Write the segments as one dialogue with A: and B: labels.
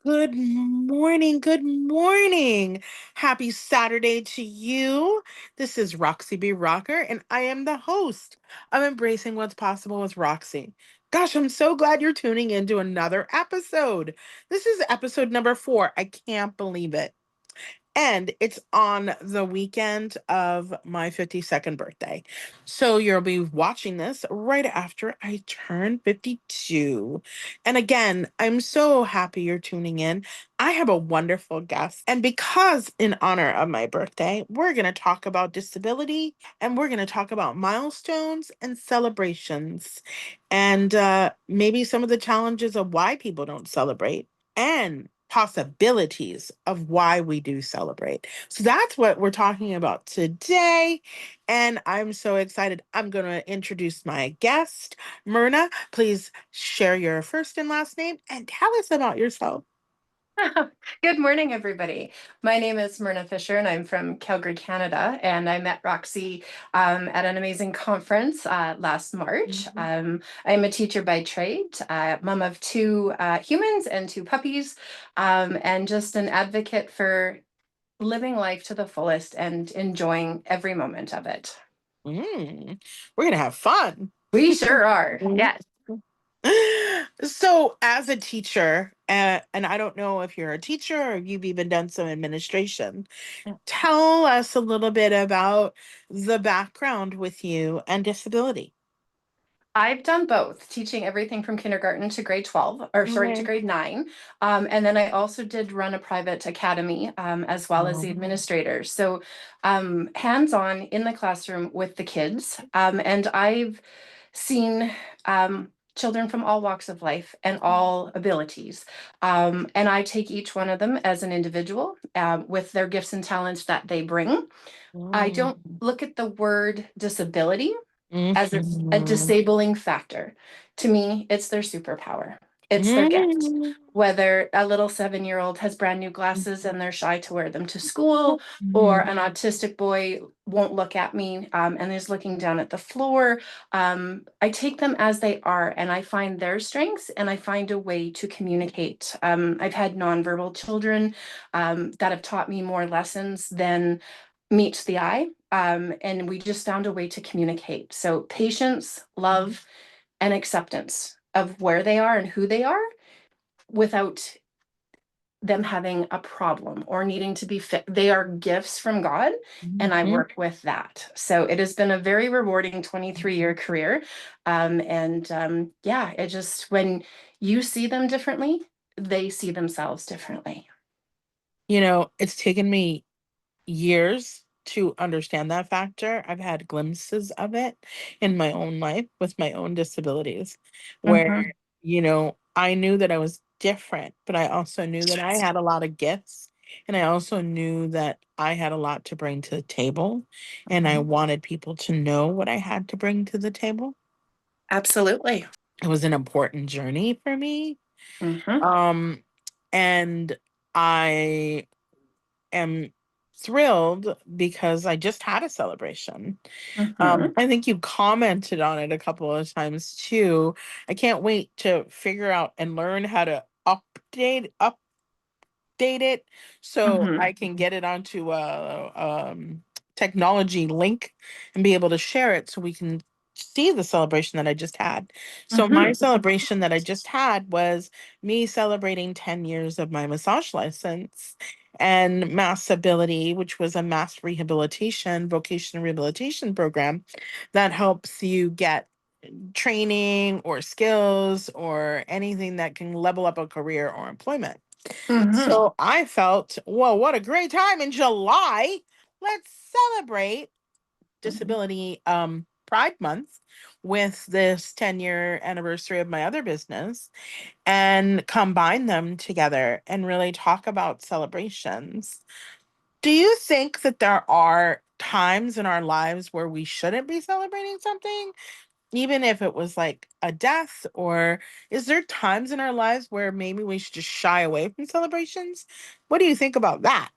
A: Good morning. Good morning. Happy Saturday to you. This is Roxy B. Rocker, and I am the host of Embracing What's Possible with Roxy. Gosh, I'm so glad you're tuning in to another episode. This is episode number 4. I can't believe it. And it's on the weekend of my 52nd birthday. So you'll be watching this right after I turn 52. And again, I'm so happy you're tuning in. I have a wonderful guest. And because in honor of my birthday, we're going to talk about disability and we're going to talk about milestones and celebrations and maybe some of the challenges of why people don't celebrate and possibilities of why we do celebrate. So that's what we're talking about today. And I'm so excited. I'm going to introduce my guest, Myrna. Please share your first and last name and tell us about yourself.
B: Good morning, everybody. My name is Myrna Fischer, and I'm from Calgary, Canada. And I met Roxy at an amazing conference last March.
A: Mhm.
B: I'm a teacher by trade, mom of 2 humans and 2 puppies, and just an advocate for living life to the fullest and enjoying every moment of it.
A: We're going to have fun.
B: We sure are. Yes.
A: So, as a teacher, and I don't know if you're a teacher or you've even done some administration, tell us a little bit about the background with you and disability.
B: I've done both, teaching everything from kindergarten to grade 12, or sorry, to
A: Okay.
B: grade 9. And then I also did run a private academy as well as the
A: Um,
B: administrator. So hands-on in the classroom with the kids. And I've seen children from all walks of life and all abilities. And I take each one of them as an individual with their gifts and talents that they bring. I don't
A: mm,
B: look at the word disability as a
A: mhm,
B: disabling factor. To me, it's their superpower. It's their gift.
A: mm,
B: Whether a little 7-year-old has brand new glasses and they're shy to wear them to school, or
A: mhm,
B: an autistic boy won't look at me and is looking down at the floor, I take them as they are and I find their strengths and I find a way to communicate. I've had nonverbal children that have taught me more lessons than meets the eye. And we just found a way to communicate. So patience, love, and acceptance of where they are and who they are without them having a problem or needing to be fit. They are gifts from God, and I
A: mhm.
B: work with that. So it has been a very rewarding 23-year career. Yeah, it just, when you see them differently, they see themselves differently.
A: It's taken me years to understand that factor. I've had glimpses of it in my own life with my own disabilities,
B: Mhm.
A: where, I knew that I was different, but I also knew that I had a lot of gifts. And I also knew that I had a lot to bring to the table. And I wanted people to know what I had to bring to the table.
B: Absolutely.
A: It was an important journey for me.
B: Mhm.
A: Um, and I am thrilled because I just had a celebration.
B: Mhm.
A: I think you commented on it a couple of times too. I can't wait to figure out and learn how to update it so
B: Mhm.
A: I can get it onto a technology link and be able to share it so we can see the celebration that I just had. So my
B: Mhm.
A: celebration that I just had was me celebrating 10 years of my massage license and Mass Ability, which was a mass rehabilitation, vocational rehabilitation program that helps you get training or skills or anything that can level up a career or employment.
B: Mhm.
A: So I felt, well, what a great time in July. Let's celebrate Disability Pride Month with this 10-year anniversary of my other business and combine them together and really talk about celebrations. Do you think that there are times in our lives where we shouldn't be celebrating something, even if it was like a death? Or is there times in our lives where maybe we should just shy away from celebrations? What do you think about that?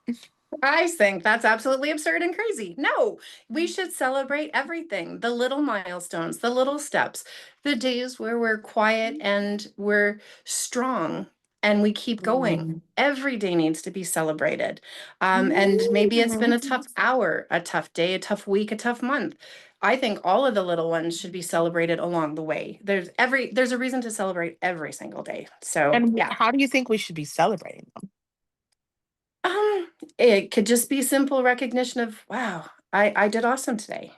B: I think that's absolutely absurd and crazy. No, we should celebrate everything, the little milestones, the little steps, the days where we're quiet and we're strong. and we keep going.
A: Mm.
B: Every day needs to be celebrated. And maybe it's been a
A: Mm.
B: tough hour, a tough day, a tough week, a tough month. I think all of the little ones should be celebrated along the way. There's a reason to celebrate every single day. So
A: And
B: yeah.
A: how do you think we should be celebrating them?
B: Um, it could just be simple recognition of, wow, I did awesome today.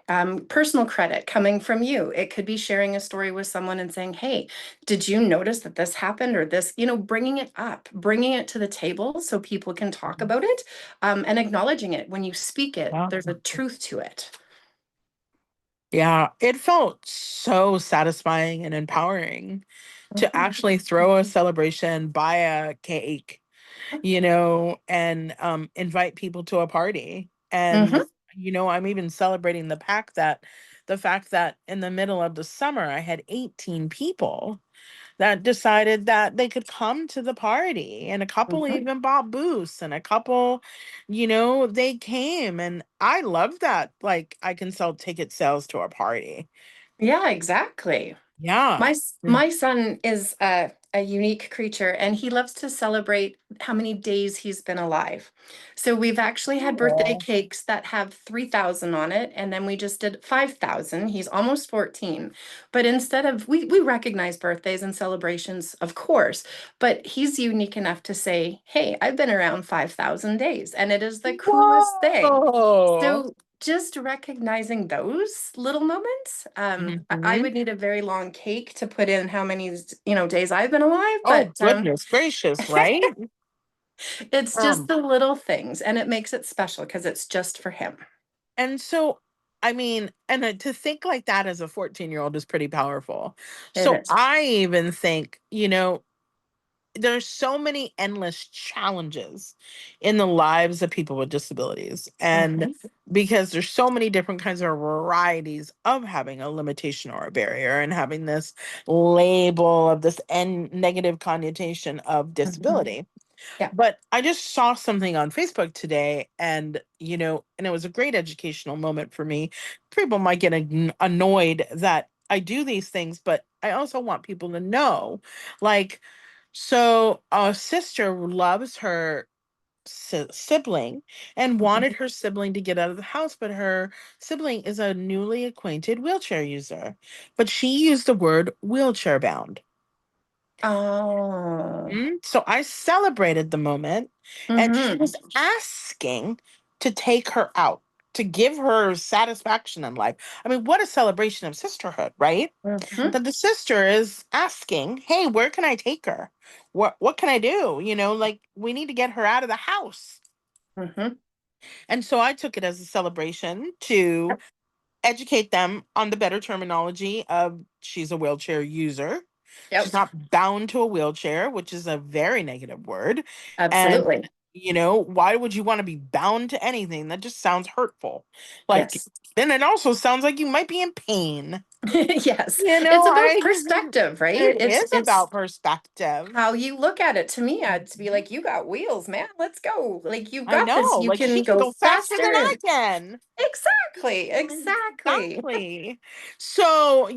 B: Personal credit coming from you. It could be sharing a story with someone and saying, hey, did you notice that this happened or this, bringing it up, bringing it to the table so people can talk about it, and acknowledging it. When you speak it,
A: Yeah.
B: there's a truth to it.
A: Yeah, it felt so satisfying and empowering to
B: Mhm.
A: actually throw a celebration, buy a cake, and invite people to a party. And
B: Mhm.
A: I'm even celebrating the fact that in the middle of the summer I had 18 people that decided that they could come to the party, and a couple
B: Mhm.
A: even bought booths, and a couple, they came, and I love that, like, I can sell ticket sales to a party.
B: Yeah, exactly.
A: Yeah.
B: My son is a unique creature and he loves to celebrate how many days he's been alive. So we've actually had birthday
A: Oh.
B: cakes that have 3,000 on it, and then we just did 5,000. He's almost 14. But instead of, we recognize birthdays and celebrations, of course, but he's unique enough to say, hey, I've been around 5,000 days, and it is the coolest thing.
A: Whoa.
B: So just recognizing those little moments. I
A: Mhm.
B: would need a very long cake to put in how many, days I've been alive,
A: Oh,
B: but
A: goodness gracious, right?
B: it's just
A: Um,
B: the little things, and it makes it special because it's just for him.
A: and so, I mean, and to think like that as a 14-year-old is pretty powerful.
B: It
A: So
B: is.
A: I even think, there's so many endless challenges in the lives of people with disabilities. And
B: Mhm.
A: because there's so many different kinds of varieties of having a limitation or a barrier and having this label of this negative connotation of
B: Mhm.
A: disability.
B: Yeah.
A: But I just saw something on Facebook today, and it was a great educational moment for me. People might get annoyed that I do these things, but I also want people to know, like, so a sister loves her sibling and wanted
B: Mhm.
A: her sibling to get out of the house, but her sibling is a newly acquainted wheelchair user. But she used the word wheelchair bound.
B: Oh.
A: So I celebrated the moment, and she
B: Hmm.
A: was asking to take her out, to give her satisfaction in life. I mean, what a celebration of sisterhood, right?
B: Hmm.
A: That the sister is asking, "Hey, where can I take her? What can I do? Like, we need to get her out of the house."
B: Hmm.
A: And so I took it as a celebration to educate them on the better terminology of she's a wheelchair user. She's
B: Yep.
A: not bound to a wheelchair, which is a very negative word. And,
B: Absolutely.
A: why would you want to be bound to anything? That just sounds hurtful. Like,
B: Yes.
A: then it also sounds like you might be in pain.
B: Yes. It's about
A: I
B: perspective, right?
A: it
B: It's
A: is
B: it's
A: about perspective.
B: how you look at it. To me, I'd be
A: Mhm.
B: like, you got wheels, man. Let's go. Like, you've
A: I
B: got this.
A: know,
B: You
A: like
B: can
A: she can
B: go
A: go faster than I
B: faster.
A: can.
B: Exactly. Exactly.
A: Exactly. So,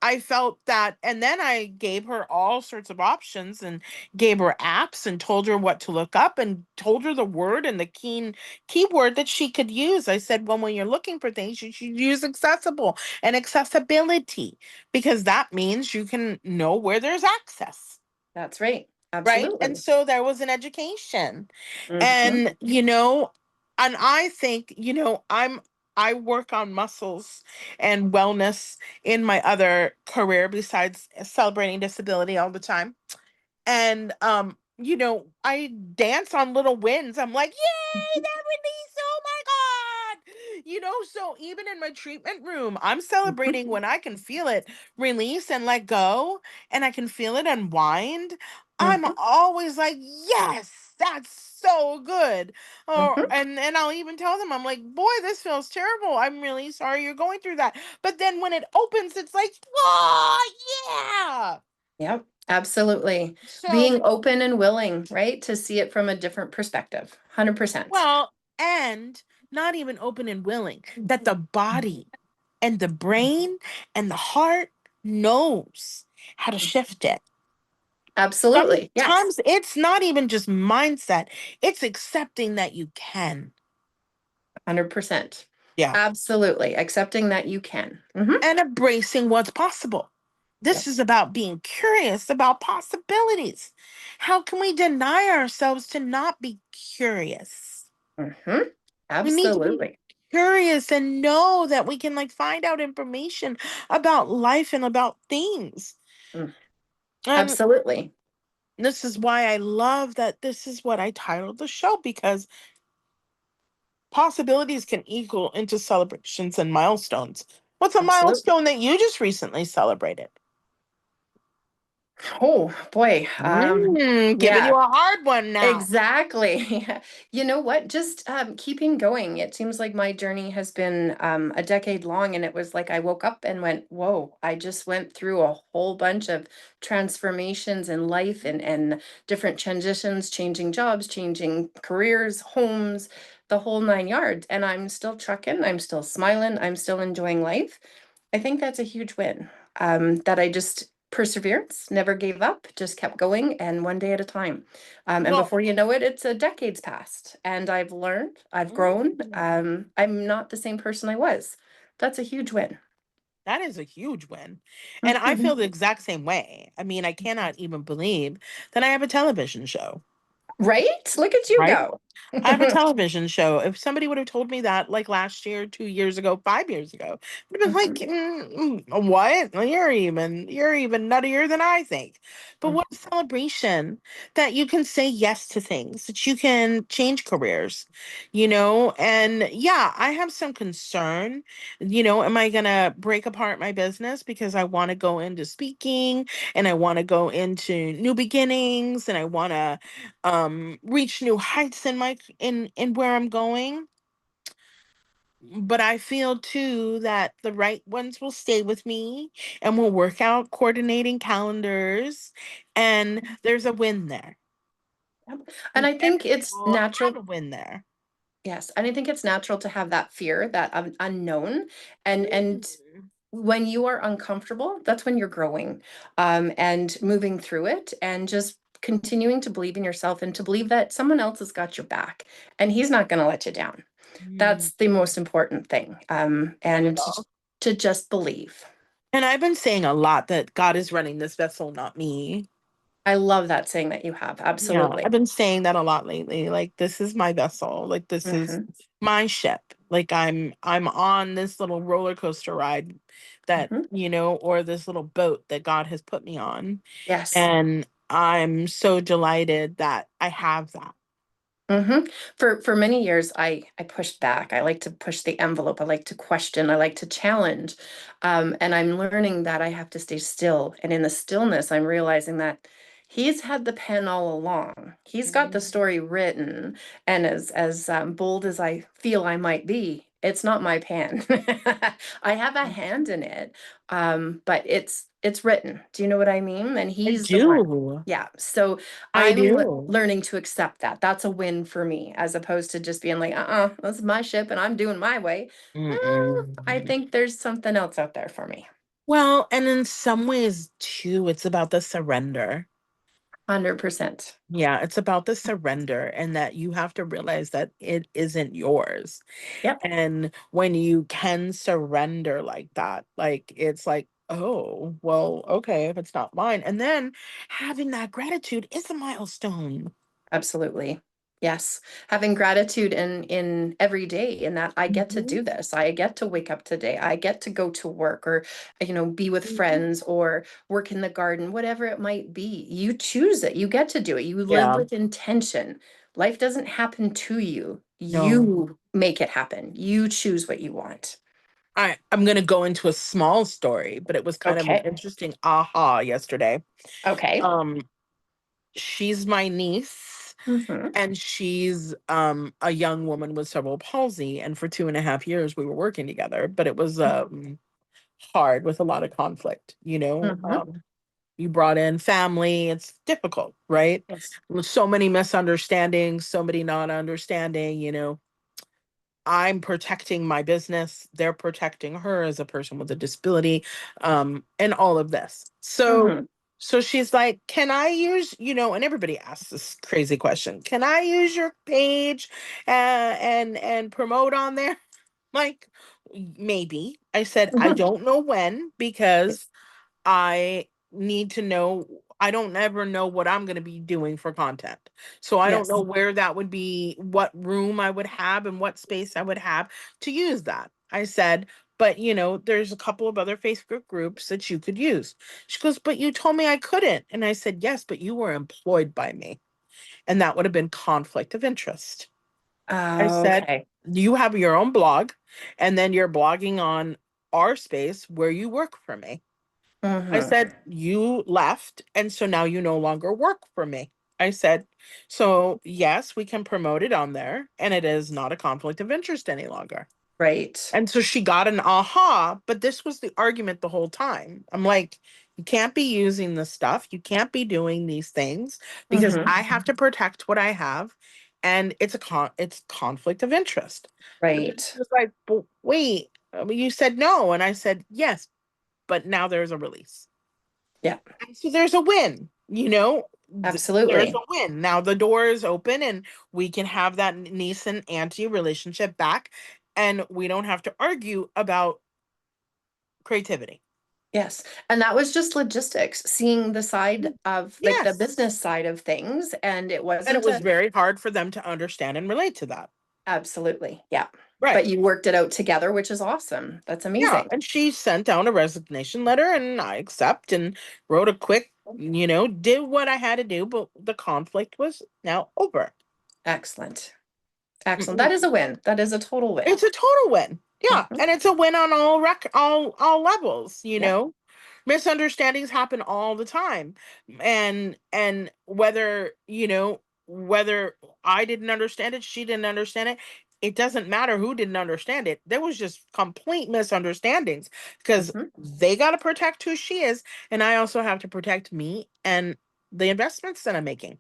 A: I felt that, and then I gave her all sorts of options and gave her apps and told her what to look up and told her the word and the keyword that she could use. I said, well, when you're looking for things, you should use accessible and accessibility, because that means you can know where there's access.
B: That's right.
A: Right. And
B: Absolutely.
A: so there was an education.
B: Hmm.
A: And, and I think, I work on muscles and wellness in my other career besides celebrating disability all the time. And I dance on little wins. I'm like, yay, that release. Oh my God. So even in my treatment room, I'm celebrating when I can feel it release and let go, and I can feel it unwind. I'm
B: Hmm.
A: always like, yes, that's so good. Or
B: Hmm.
A: and I'll even tell them, I'm like, boy, this feels terrible. I'm really sorry you're going through that. But then when it opens, it's like, oh yeah.
B: Yep. Absolutely.
A: So,
B: Being open and willing, right, to see it from a different perspective. 100%.
A: well, and not even open and willing, that the body and the brain and the heart knows how to shift it.
B: Absolutely. Yes.
A: Sometimes it's not even just mindset, it's accepting that you can.
B: 100%.
A: Yeah.
B: Absolutely. Accepting that you can. Hmm.
A: And embracing what's possible. This
B: Yep.
A: is about being curious about possibilities. How can we deny ourselves to not be curious?
B: Hmm.
A: We need to be
B: Absolutely.
A: curious and know that we can like find out information about life and about things.
B: Mm.
A: And
B: Absolutely.
A: this is why I love that this is what I titled the show, because possibilities can equal into celebrations and milestones. What's a
B: Absolutely.
A: milestone that you just recently celebrated?
B: Oh boy.
A: Giving you
B: Yeah.
A: a hard one now.
B: Exactly. You know what? Just keeping going. It seems like my journey has been a decade long, and it was like I woke up and went, "Whoa!" I just went through a whole bunch of transformations in life and different transitions, changing jobs, changing careers, homes, the whole nine yards. And I'm still trucking. I'm still smiling. I'm still enjoying life. I think that's a huge win. That I just perseverance, never gave up, just kept going, and one day at a time. And
A: Well,
B: before you know it, it's a decades past, and I've learned, I've grown.
A: mm,
B: I'm not the same person I was. That's a huge win.
A: that is a huge win. And I feel the exact same way. I mean, I cannot even believe that I have a television show,
B: Right? Look at you
A: right?
B: go.
A: I have a television show. If somebody would have told me that like last year, 2 years ago, 5 years ago, I'd have been like,
B: Mhm,
A: what? Well, you're even nuttier than I think. But
B: mhm.
A: what a celebration that you can say yes to things, that you can change careers, And yeah, I have some concern, am I gonna break apart my business because I want to go into speaking and I want to go into new beginnings and I want to reach new heights in my in where I'm going. But I feel too that the right ones will stay with me and we'll work out coordinating calendars, and there's a win there.
B: Yep. And
A: And
B: I think
A: everybody
B: it's
A: will have
B: natural.
A: a win there.
B: Yes, and I think it's natural to have that fear, that unknown, and
A: Mhm.
B: when you are uncomfortable, that's when you're growing, and moving through it, and just continuing to believe in yourself and to believe that someone else has got your back, and he's not going to let you down.
A: Mm,
B: That's the most important thing,
A: not at
B: and
A: all.
B: to just believe.
A: And I've been saying a lot that God is running this vessel, not me.
B: I love that saying that you have.
A: Yeah, I've
B: Absolutely.
A: been saying that a lot lately. Like this is my vessel. Like this is
B: Hmm.
A: my ship. Like I'm on this little roller coaster ride that,
B: Hmm.
A: or this little boat that God has put me on.
B: Yes.
A: And I'm so delighted that I have that.
B: Hmm. For many years, I pushed back. I like to push the envelope. I like to question. I like to challenge, and I'm learning that I have to stay still. And in the stillness, I'm realizing that he's had the pen all along. He's got the
A: Mhm.
B: story written, and as bold as I feel I might be, it's not my pen. I have a hand in it, but it's written. Do you know what I mean? And
A: I
B: he's the one.
A: do.
B: Yeah. So
A: I
B: I'm
A: do.
B: learning to accept that. That's a win for me, as opposed to just being like, this is my ship and I'm doing my way. I
A: Mm-mm.
B: think there's something else out there for me.
A: Well, and in some ways too, it's about the surrender.
B: 100%.
A: Yeah, it's about the surrender and that you have to realize that it isn't yours.
B: Yep,
A: And when you can surrender like that, like it's like, oh, well, okay, if it's not mine. And then having that gratitude is a milestone.
B: absolutely. Yes. Having gratitude in every day, in that I get to
A: Mhm.
B: do this. I get to wake up today. I get to go to work, or be with
A: Mhm.
B: friends, or work in the garden, whatever it might be. You choose it. You get to do it. You live
A: Yeah,
B: with intention. Life doesn't happen to you.
A: no.
B: You make it happen. You choose what you want.
A: I'm gonna go into a small story, but it was kind of an
B: Okay.
A: interesting aha yesterday.
B: Okay.
A: Um, she's my niece.
B: Mm-hmm.
A: And she's a young woman with cerebral palsy. And for 2.5 years, we were working together, but it was hard with a lot of conflict.
B: Mm-hmm.
A: You brought in family, it's difficult, right?
B: Yes.
A: With so many misunderstandings, so many not understanding. I'm protecting my business, they're protecting her as a person with a disability, and all of this. So
B: Mm-hmm.
A: So she's like, "Can I use, and everybody asks this crazy question, can I use your page and promote on there?" Like, maybe. I said, "I
B: Mhm.
A: don't know when because I need to know. I don't ever know what I'm going to be doing for content. So I don't know
B: Yes.
A: where that would be, what room I would have, and what space I would have to use that." I said, "But there's a couple of other Facebook groups that you could use." She goes, "But you told me I couldn't." And I said, "Yes, but you were employed by me. And that would have been conflict of interest." I said,
B: Okay.
A: "You have your own blog, and then you're blogging on our space where you work for me." I
B: Hmm.
A: said, "You left, and so now you no longer work for me." I said, "So yes, we can promote it on there, and it is not a conflict of interest any longer."
B: Right.
A: And so she got an aha, but this was the argument the whole time. I'm like, "You can't be using this stuff. You can't be doing these things because
B: Hmm.
A: I have to protect what I have, and it's conflict of interest." And then she
B: Right.
A: was like, "But wait, you said no." And I said, "Yes, but now there's a release."
B: Yeah,
A: And so there's a win, there's a
B: absolutely.
A: win. Now the door is open and we can have that niece and auntie relationship back, and we don't have to argue about creativity.
B: Yes. And that was just logistics, seeing the side of like the
A: Yes.
B: business side of things. And it
A: And it
B: wasn't
A: was
B: a,
A: very hard for them to understand and relate to that.
B: absolutely. Yeah.
A: Right.
B: But you worked it out together, which is awesome. That's
A: Yeah.
B: amazing.
A: And she sent down a resignation letter and I accept and wrote a quick, did what I had to do, but the conflict was now over.
B: Excellent. Excellent. That is a win. That is a total win.
A: It's a total win. Yeah,
B: Mhm.
A: and it's a win on all levels,
B: Yeah.
A: Misunderstandings happen all the time. And whether I didn't understand it, she didn't understand it, it doesn't matter who didn't understand it. There was just complete misunderstandings because
B: Mhm.
A: they got to protect who she is, and I also have to protect me and the investments that I'm making.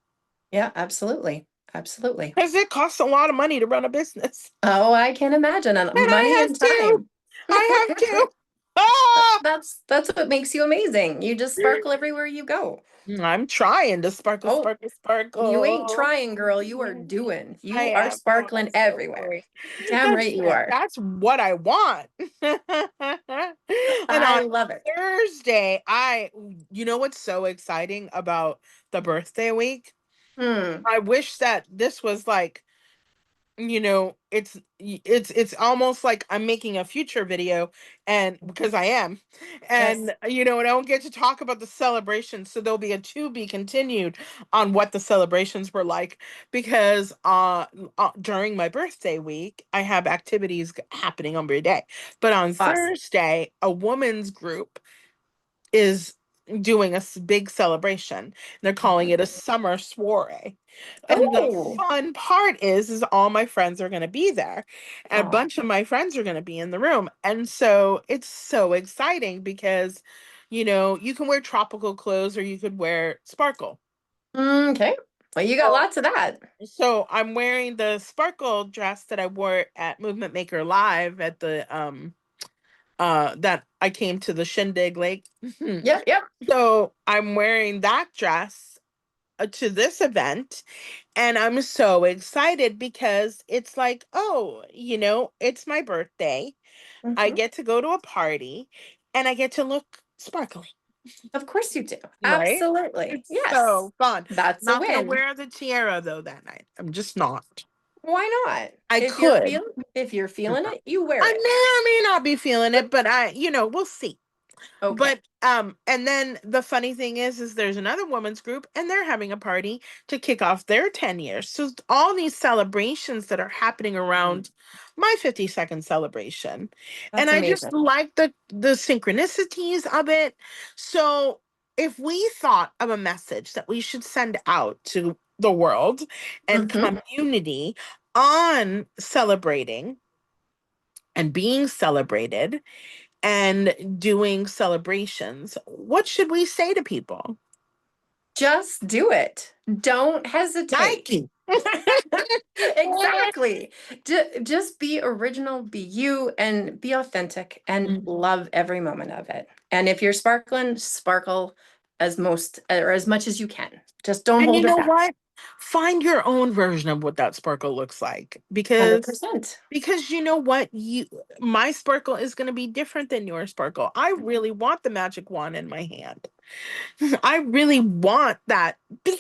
B: Yeah, absolutely. Absolutely.
A: Because it costs a lot of money to run a business.
B: Oh, I can imagine. And
A: And
B: money
A: I
B: and
A: have to.
B: time.
A: I have to. Ah!
B: That's what makes you amazing. You just sparkle everywhere you go.
A: I'm trying to sparkle,
B: Oh,
A: sparkle,
B: you ain't
A: sparkle.
B: trying, girl. You are doing.
A: I
B: You are
A: am. Oh,
B: sparkling
A: that's so
B: everywhere.
A: funny.
B: Damn right you are.
A: That's what I want. And
B: I
A: on
B: love it.
A: Thursday, you know what's so exciting about the birthday week?
B: Hmm.
A: I wish that this was like it's almost like I'm making a future video, and because I am,
B: Yes.
A: and and I don't get to talk about the celebrations, so there'll be a to be continued on what the celebrations were like, because during my birthday week I have activities happening every day, but on
B: Awesome.
A: Thursday a woman's group is doing a big celebration. They're calling
B: Mhm.
A: it a summer soiree. And the
B: Oh.
A: fun part is all my friends are going to be there. A
B: Oh.
A: bunch of my friends are going to be in the room. And so it's so exciting because you can wear tropical clothes or you could wear sparkle.
B: Okay. Well, you got
A: So
B: lots of that.
A: so I'm wearing the sparkle dress that I wore at Movement Maker Live at the that I came to the Shindig Lake.
B: Yep. Yep.
A: So I'm wearing that dress to this event, and I'm so excited because it's like, oh, it's my birthday. I
B: Hmm.
A: get to go to a party and I get to look sparkly,
B: Of course you do.
A: right?
B: Absolutely.
A: It's
B: Yes.
A: so fun.
B: That's a
A: Not gonna
B: win.
A: wear the tiara though that night. I'm just not.
B: Why not?
A: I could.
B: If you're feeling it, you wear
A: I
B: it.
A: may or may not be feeling it, but we'll see.
B: Okay.
A: But and then the funny thing is there's another women's group and they're having a party to kick off their 10 years. So all these celebrations that are happening around my 52nd celebration. And
B: That's
A: I just
B: amazing.
A: like the synchronicities of it. So if we thought of a message that we should send out to the world and
B: Hmm.
A: community on celebrating and being celebrated and doing celebrations, what should we say to people?
B: Just do it. Don't hesitate.
A: Nike.
B: Exactly. Just be original, be you, and be authentic and
A: Mm.
B: love every moment of it. And if you're sparkling, sparkle as much as you can. Just don't
A: And you
B: hold it
A: know
B: back.
A: what? Find your own version of what that sparkle looks like, because
B: 100%.
A: you know what, you my sparkle is going to be different than your sparkle. I really want the magic wand in my hand. I really want that ding,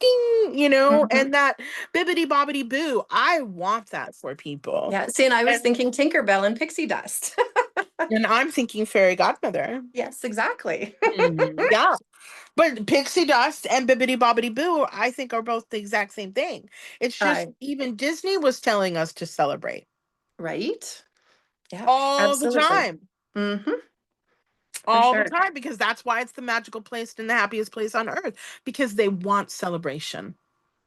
A: ding,
B: Hmm.
A: and that bibbity bobbity boo. I want that for people.
B: Yeah. See, and I was
A: And
B: thinking Tinkerbell and pixie dust.
A: I'm thinking fairy godmother.
B: Yes, exactly.
A: Yeah. But pixie dust and bibbity bobbity boo, I think, are both the exact same thing. It's just
B: I
A: even Disney was telling us to celebrate
B: Right? Yeah,
A: all the
B: absolutely.
A: time.
B: Hmm. For
A: All the
B: sure.
A: time, because that's why it's the magical place and the happiest place on earth, because they want celebration,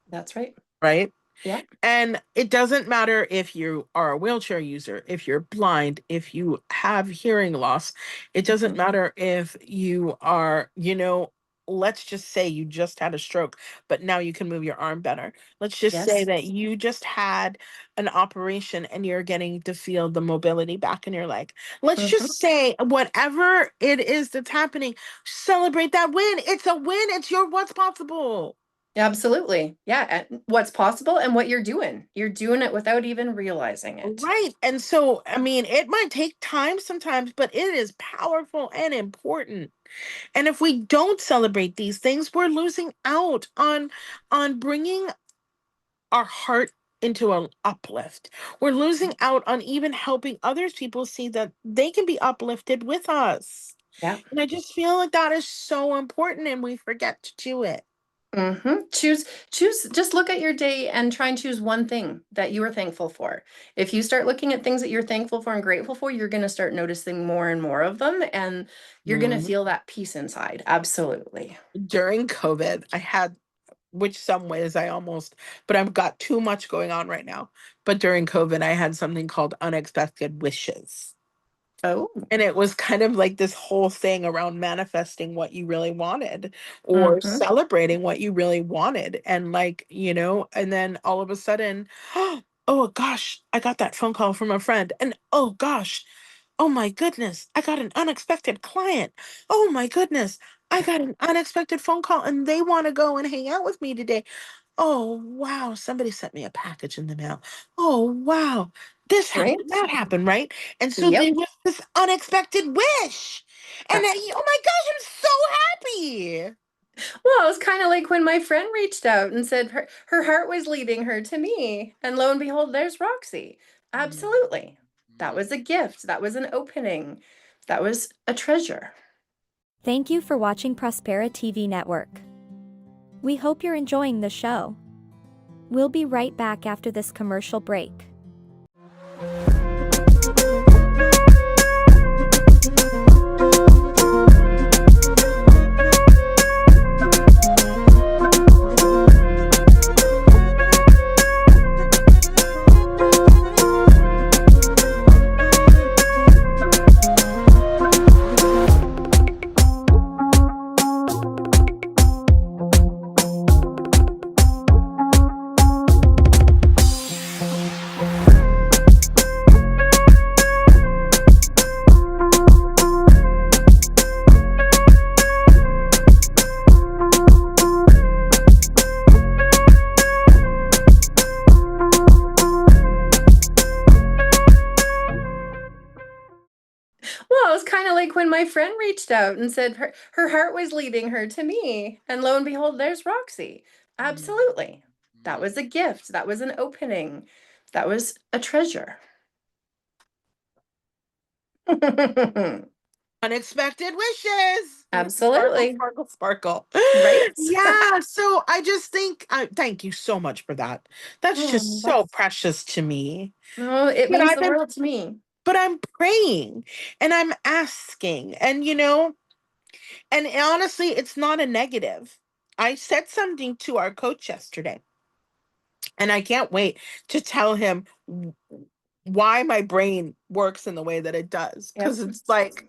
B: That's right.
A: right?
B: Yeah.
A: And it doesn't matter if you are a wheelchair user, if you're blind, if you have hearing loss. It doesn't
B: Hmm.
A: matter if you are, let's just say you just had a stroke, but now you can move your arm better. Let's just say
B: Yes.
A: that you just had an operation and you're getting to feel the mobility back in your leg. Let's
B: Hmm.
A: just say whatever it is that's happening, celebrate that win. It's a win. It's your what's possible.
B: Absolutely. Yeah. And what's possible and what you're doing. You're doing it without even realizing it.
A: Right. And so, I mean, it might take time sometimes, but it is powerful and important. And if we don't celebrate these things, we're losing out on bringing our heart into an uplift. We're losing out on even helping others people see that they can be uplifted with us.
B: Yeah.
A: And I just feel like that is so important and we forget to do it.
B: Choose, just look at your day and try and choose one thing that you are thankful for. If you start looking at things that you're thankful for and grateful for, you're going to start noticing more and more of them, and you're going to
A: Mhm.
B: feel that peace inside. Absolutely.
A: During COVID, I had, which some ways I almost, but I've got too much going on right now. But during COVID, I had something called unexpected wishes.
B: Oh.
A: And it was kind of like this whole thing around manifesting what you really wanted or
B: Mm-hmm.
A: celebrating what you really wanted. And like, and then all of a sudden, oh gosh, I got that phone call from a friend. And oh gosh, oh my goodness, I got an unexpected client. Oh my goodness, I got an unexpected phone call and they want to go and hang out with me today. Oh, wow, somebody sent me a package in the mail. Oh, wow, this happened,
B: Right?
A: that happened, right? And so
B: Yep.
A: there was this unexpected wish. And
B: Uh,
A: oh my gosh, I'm so happy.
B: well, it was kind of like when my friend reached out and said her heart was leading her to me. And lo and behold, there's Roxy. Absolutely. That was a gift. That was an opening. That was a treasure.
C: Thank you for watching Prospera TV Network. We hope you're enjoying the show. We'll be right back after this commercial break.
B: Well, it was kind of like when my friend reached out and said her heart was leading her to me. And lo and behold, there's Roxy. Absolutely. That was a gift. That was an opening. That was a treasure.
A: Unexpected wishes. Sparkle,
B: Absolutely.
A: sparkle, sparkle.
B: Right?
A: Yeah. So I just think, thank you so much for that. That's
B: Oh,
A: just so
B: that's
A: precious to me.
B: oh, it
A: But
B: means
A: I've
B: the
A: been,
B: world to me.
A: but I'm praying and I'm asking, and and honestly, it's not a negative. I said something to our coach yesterday, and I can't wait to tell him why my brain works in the way that it does.
B: Yep.
A: Because it's like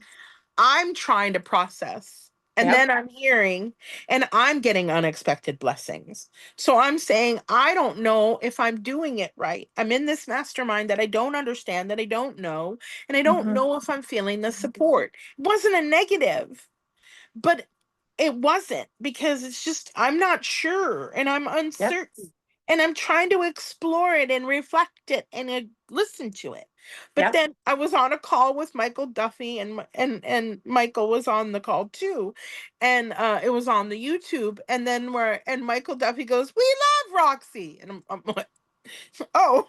A: I'm trying to process, and
B: Yep.
A: then I'm hearing, and I'm getting unexpected blessings. So I'm saying, I don't know if I'm doing it right. I'm in this mastermind that I don't understand, that I don't know, and I don't
B: Hmm.
A: know if I'm feeling the support. It wasn't a negative, but it wasn't, because it's just, I'm not sure and I'm
B: Yep.
A: uncertain and I'm trying to explore it and reflect it and listen to it. But
B: Yep.
A: then I was on a call with Michael Duffy, and Michael was on the call too. And it was on the YouTube, and then Michael Duffy goes, "We love Roxy." And I'm like, "Oh."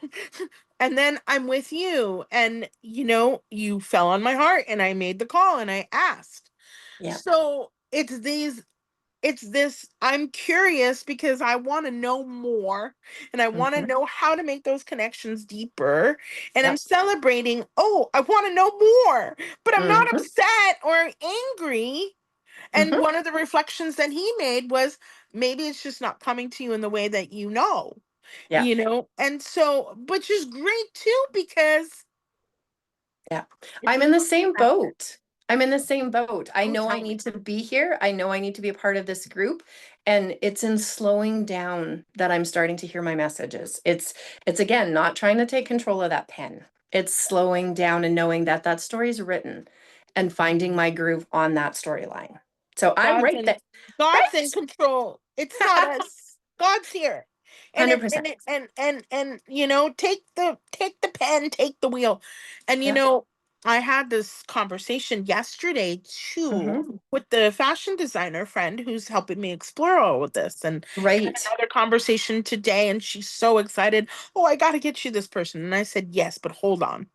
A: And then I'm with you, and you fell on my heart, and I made the call and I asked.
B: Yep.
A: So it's this, I'm curious because I want to know more, and I want to
B: Mm-hmm.
A: know how to make those connections deeper. And I'm
B: Yep.
A: celebrating, oh, I want to know more, but I'm not
B: Mm-hmm.
A: upset or angry. And
B: Mm-hmm.
A: one of the reflections that he made was, maybe it's just not coming to you in the way that
B: Yep.
A: and so, which is great too, because
B: Yeah.
A: it's
B: I'm
A: a
B: in the
A: something
B: same
A: that's
B: boat. I'm in the same boat. I
A: so
B: know I
A: tiny.
B: need to be here. I know I need to be a part of this group. And it's in slowing down that I'm starting to hear my messages. It's again not trying to take control of that pen. It's slowing down and knowing that that story is written and finding my groove on that storyline. So I'm
A: God's
B: right
A: in
B: there.
A: God's in
B: Right?
A: control. It's not us. God's here. And it and
B: 100%.
A: it and take the pen, take the wheel. And
B: Yep.
A: I had this conversation yesterday too
B: Hmm.
A: with the fashion designer friend who's helping me explore all of this, and had
B: Right.
A: another conversation today, and she's so excited. Oh, I got to get you this person. And I said, "Yes, but hold on.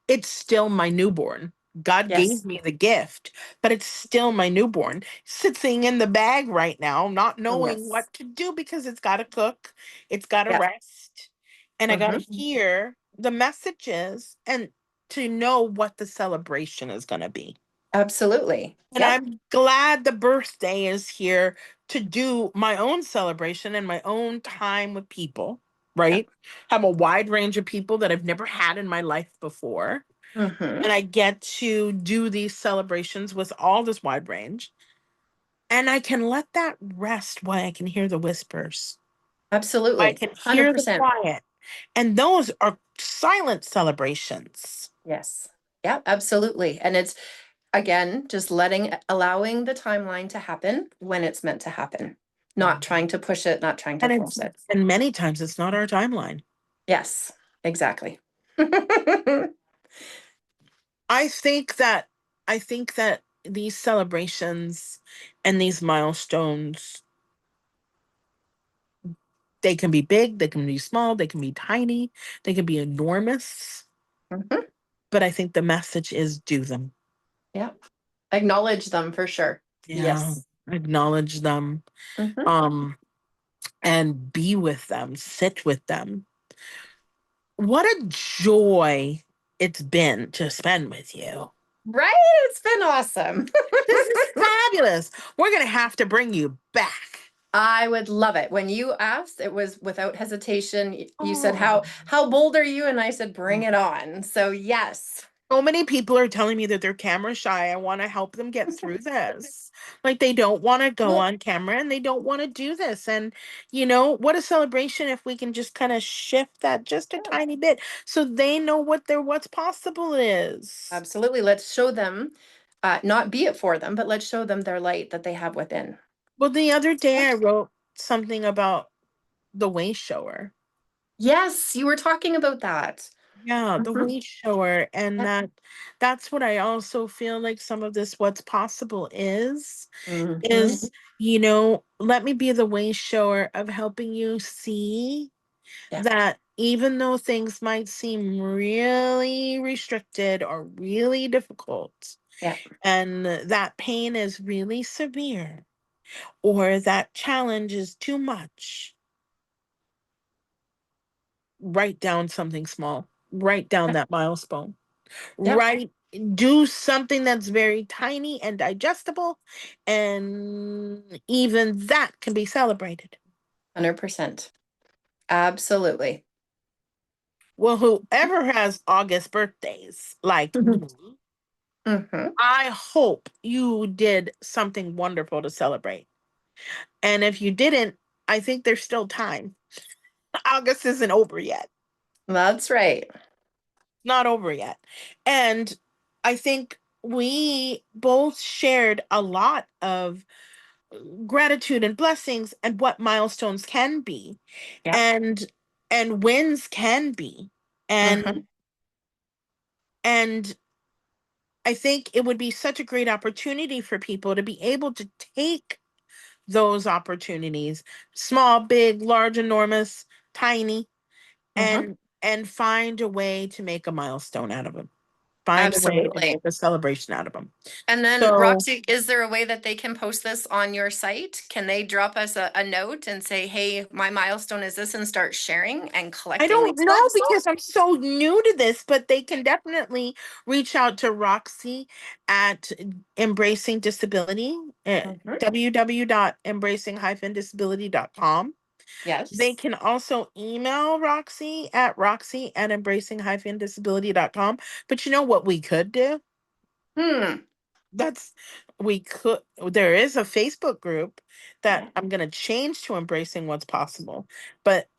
A: It's still my newborn. God gave
B: Yes.
A: me the gift, but it's still my newborn sitting in the bag right now, not knowing
B: Yes.
A: what to do, because it's got to cook, it's got to
B: Yeah.
A: rest, and I got to
B: Hmm.
A: hear the messages and to know what the celebration is going to be."
B: Absolutely.
A: And
B: Yep.
A: I'm glad the birthday is here to do my own celebration and my own time with people,
B: Yep.
A: right? Have a wide range of people that I've never had in my life before,
B: Hmm.
A: and I get to do these celebrations with all this wide range. And I can let that rest while I can hear the whispers. I
B: Absolutely.
A: can hear the
B: 100%.
A: quiet. And those are silent celebrations.
B: Yes. Yeah, absolutely. And it's again, just allowing the timeline to happen when it's meant to happen, not trying to push it, not trying to
A: And it's
B: force it.
A: and many times it's not our timeline.
B: Yes, exactly.
A: I think that I think that these celebrations and these milestones, they can be big, they can be small, they can be tiny, they can be enormous.
B: Mhm.
A: But I think the message is, do them.
B: Yeah. Acknowledge them for sure.
A: Yeah.
B: Yes.
A: Acknowledge them.
B: Mhm.
A: Um, and be with them, sit with them. What a joy it's been to spend with you.
B: Right? It's been awesome.
A: This is fabulous. We're going to have to bring you back.
B: I would love it. When you asked, it was without hesitation. You said,
A: Oh.
B: how bold are you? And I said, bring it on. So yes.
A: So many people are telling me that they're camera shy. I want to help them get through this. Like, they don't want to go
B: Well,
A: on camera and they don't want to do this. And, what a celebration if we can just kind of shift that just a
B: yeah,
A: tiny bit so they know what's possible is.
B: absolutely. Let's show them, not be it for them, but let's show them their light that they have within.
A: Well, the other day I wrote something about the way shower.
B: Yes, you were talking about that.
A: Yeah, the
B: Mhm.
A: way shower. And
B: Yep.
A: that's what I also feel like some of this what's possible
B: Mhm.
A: is, let me be the way shower of helping you see
B: Yeah.
A: that even though things might seem really restricted or really difficult,
B: Yeah.
A: and that pain is really severe, or that challenge is too much, write down something small, write down
B: Yep.
A: that milestone,
B: Yep.
A: write, do something that's very tiny and digestible, and even that can be celebrated.
B: 100%. Absolutely.
A: Well, whoever has August birthdays like
B: Mhm.
A: me,
B: Mhm.
A: I hope you did something wonderful to celebrate. And if you didn't, I think there's still time. August isn't over yet.
B: That's right.
A: Not over yet. And I think we both shared a lot of gratitude and blessings and what milestones can be,
B: Yep.
A: and wins can be.
B: Mm-hmm.
A: And I think it would be such a great opportunity for people to be able to take those opportunities, small, big, large, enormous, tiny,
B: Mm-hmm.
A: and find a way to make a milestone out of them. Find a way to
B: Absolutely.
A: make a celebration out of them.
B: And then,
A: So
B: Roxy, is there a way that they can post this on your site? Can they drop us a note and say, hey, my milestone is this, and start sharing and
A: I
B: collecting
A: don't
B: these
A: know
B: milestones?
A: because I'm so new to this, but they can definitely reach out to Roxy at Embracing Disability,
B: Mhm.
A: www.embracing-disability.com. They
B: Yes.
A: can also email Roxy at embracing-disability.com. But you know what we could do?
B: Hmm.
A: That's we could There is a Facebook group that
B: Yeah.
A: I'm going to change to Embracing What's Possible, but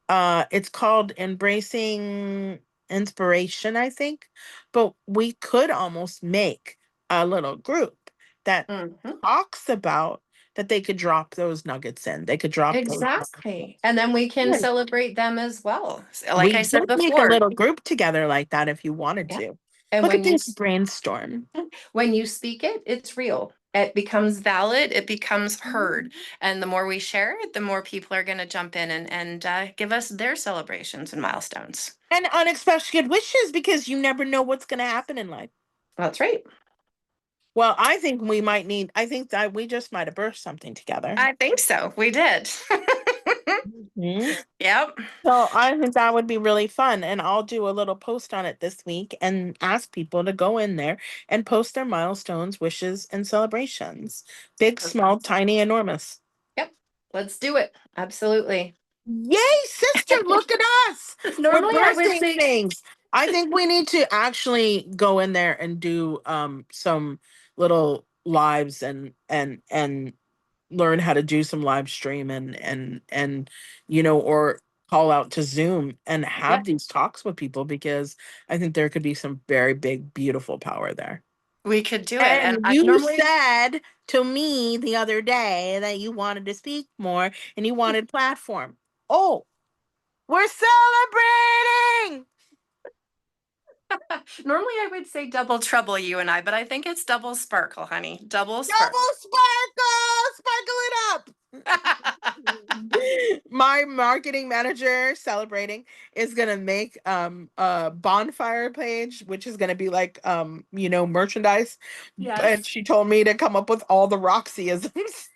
A: it's called Embracing Inspiration, I think. But we could almost make a little group that
B: Mhm.
A: talks about that. They could drop those nuggets in. They could drop those nuggets
B: Exactly. And then we can
A: in.
B: celebrate them as well. Like I
A: We
B: said
A: could make a
B: before.
A: little group together like that if you wanted
B: Yeah.
A: to.
B: And
A: Look at this brainstorm.
B: when you speak it, it's real. It becomes valid, it becomes heard. And the more we share it, the more people are going to jump in and give us their celebrations and milestones.
A: And unexpected wishes, because you never know what's going to happen in life.
B: That's right.
A: Well, I think that we just might have birthed something together.
B: I think so. We did.
A: Mhm.
B: Yep.
A: So I think that would be really fun. And I'll do a little post on it this week and ask people to go in there and post their milestones, wishes, and celebrations. Big, small, tiny, enormous.
B: Yep. Let's do it. Absolutely.
A: Yay, sister, look at us. We're
B: Normally, I would
A: birthing
B: say,
A: things. I think we need to actually go in there and do some little lives and learn how to do some live stream and or call out to Zoom and have
B: yep,
A: these talks with people, because I think there could be some very big, beautiful power there.
B: we could do it. And
A: And
B: I
A: you
B: normally,
A: said to me the other day that you wanted to speak more and you wanted platform. Oh, we're celebrating!
B: normally I would say double trouble, you and I, but I think it's double sparkle, honey. Double sparkle.
A: Double sparkle! Sparkle it up! My marketing manager celebrating is gonna make a bonfire page, which is gonna be like merchandise. And
B: Yes.
A: she told me to come up with all the Roxyisms.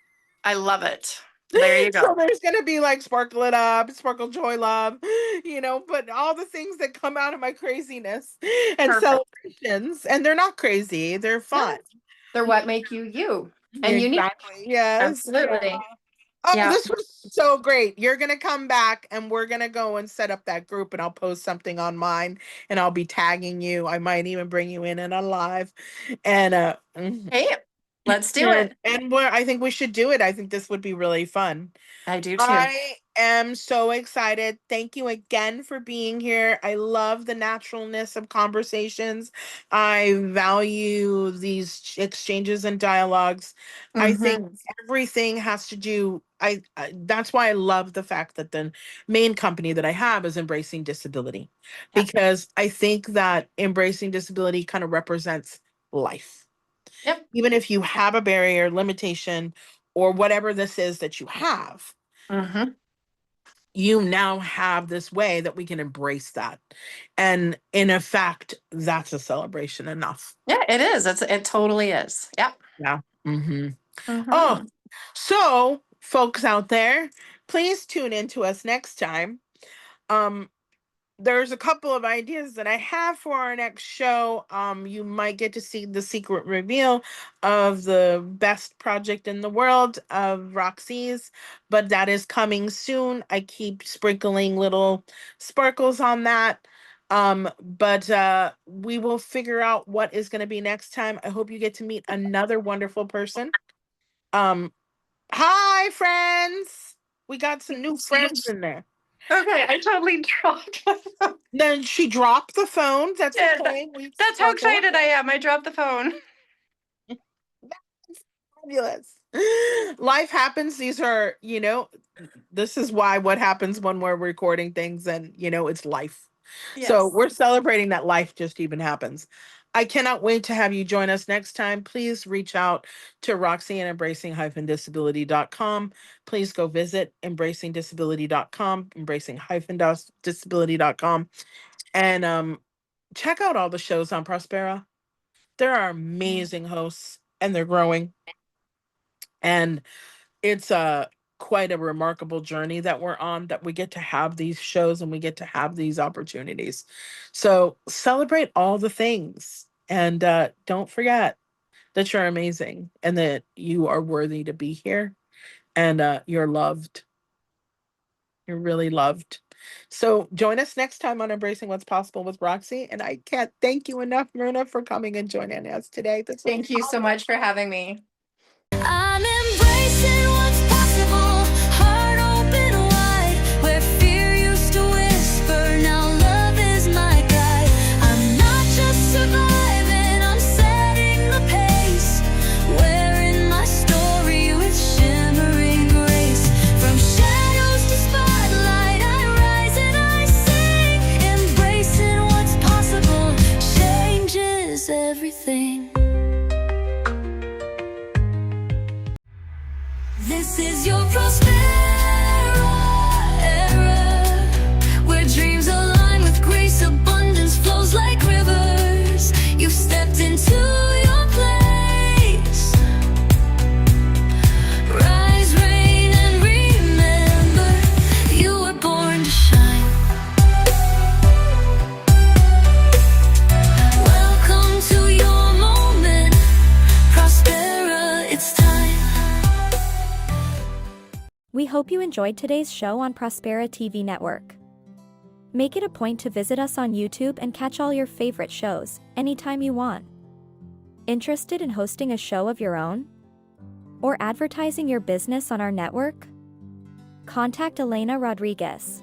B: I love it. There you
A: So
B: go.
A: there's gonna be like sparkle it up, sparkle joy love, but all the things that come out of my craziness and
B: Perfect.
A: celebrations. And they're not crazy, they're fun.
B: No, they're what make you you and unique.
A: Exactly. Yes. Yeah.
B: Absolutely.
A: Oh,
B: Yeah.
A: this was so great. You're gonna come back and we're gonna go and set up that group, and I'll post something on mine and I'll be tagging you. I might even bring you in a live. And
B: Hey, let's do it.
A: where I think we should do it. I think this would be really fun.
B: I do too.
A: I am so excited. Thank you again for being here. I love the naturalness of conversations. I value these exchanges and dialogues. I think
B: Hmm.
A: everything has to do that's why I love the fact that the main company that I have is Embracing Disability,
B: Yep.
A: because I think that embracing disability kind of represents life.
B: Yep.
A: Even if you have a barrier, limitation, or whatever this is that you have,
B: Hmm.
A: you now have this way that we can embrace that. And in effect, that's a celebration enough.
B: Yeah, it is. It totally is. Yep.
A: Yeah. Oh,
B: Hmm.
A: so folks out there, please tune in to us next time. Um, there's a couple of ideas that I have for our next show. You might get to see the secret reveal of the best project in the world of Roxy's, but that is coming soon. I keep sprinkling little sparkles on that. But we will figure out what is going to be next time. I hope you get to meet another wonderful person. Um, Hi, friends. We got some new friends in there.
B: Okay, I totally dropped.
A: Then she dropped the phone. That's
B: Yeah,
A: okay. We
B: that's how
A: sparkle.
B: excited I am. I dropped the phone.
A: Fabulous. Life happens. These are, this is why what happens when we're recording things and, it's life. So
B: Yes.
A: we're celebrating that life just even happens. I cannot wait to have you join us next time. Please reach out to Roxy and embracing-disability.com. Please go visit embracingdisability.com, embracing-disability.com, and check out all the shows on Prospera. There are amazing hosts and they're growing. And it's quite a remarkable journey that we're on, that we get to have these shows and we get to have these opportunities. So celebrate all the things, and don't forget that you're amazing and that you are worthy to be here, and you're loved. You're really loved. So join us next time on Embracing What's Possible with Roxy. And I can't thank you enough, Myrna, for coming and joining us today.
B: Thank you so much for having me.
C: I'm embracing what's possible, heart open wide, where fear used to whisper, now love is my guide. I'm not just surviving, I'm setting the pace, wearing my story with shimmering grace. From shadows to spotlight, I rise and I sing, embracing what's possible, changes everything. This is your Prospera era, where dreams align with grace, abundance flows like rivers. You've stepped into your place. Rise, reign, and remember, you were born to shine. Welcome to your moment, Prospera, it's time. We hope you enjoyed today's show on Prospera TV Network. Make it a point to visit us on YouTube and catch all your favorite shows anytime you want. Interested in hosting a show of your own? Or advertising your business on our network? Contact Elena Rodriguez.